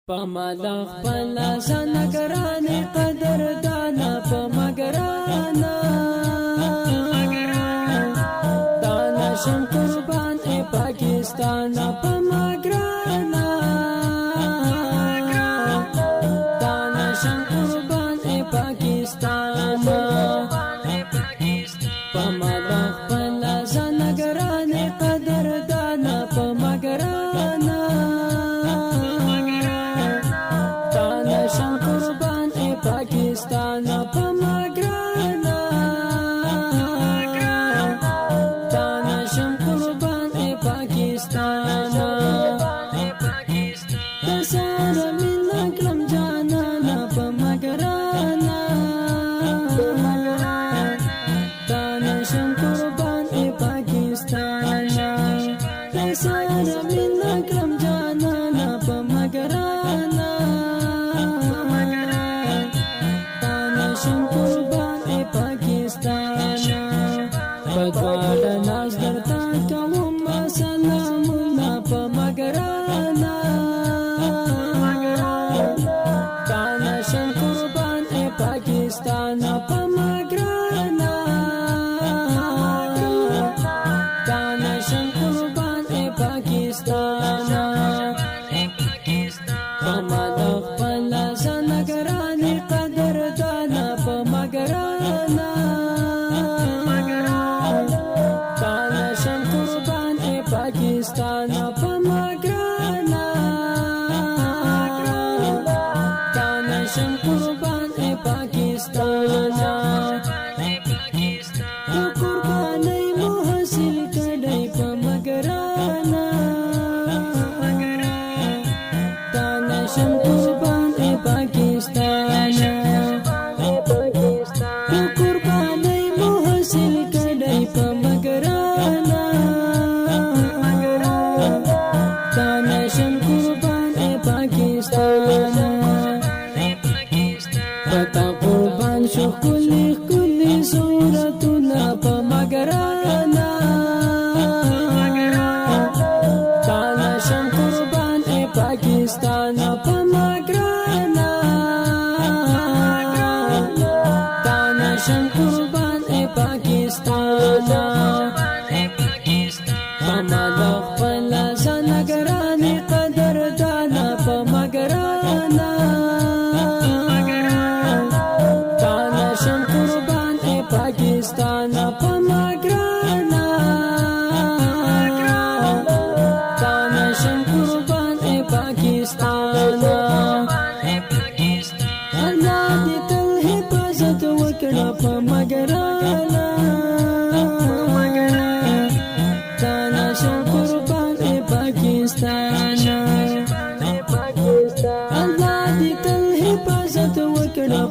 پمالا خپل ځان ګرانې قدر دانا پمګرانا دانا شم قربان ای پاکستان پمګرانا دانا شم قربان ای پاکستان پمالا خپل ځان ګرانې قدر دانا پمګرانا پاکستان پمګرانا دانا شم قربان ای پاکستان دسار من اکرم جانانا پمګرانا دانا شم قربان ای پاکستان دسار من اکرم جانانا پمګرانا شم قربان ای پاکستان بدواړه ناز درته کوم سلامونه پمګرانا دانا شم قربان ای پاکستان پمګرانا دانا شم قربان ای پاکستان پمالا خپل ځان ګرانې قدر دانا پمګرانا دانا شم قربان ای پاکستان پمګرانا دانا شم قربان ای پاکستان قرباني مو حاصل کړی پمګرانا دانا شم قربان ای پاکستان قرباني مو حاصل کړی پمګرانا دانا شم قربان ای پاکستان پتا قربان شو کلی کلی صورتنا پمګرانا دانا شم قربان ای پاکستان پمګرانا دانا شم قربان ای پاکستان پمالا خپل ځان ګرانې قدر دانا پمګرانا دانا شم قربان ای پاکستان پمګرانا دانا شم قربان ای پاکستان الله دې تل حفاظت وکړه پمګرانا دانا شم قربان ای پاکستان الله دې تل حفاظت وکړه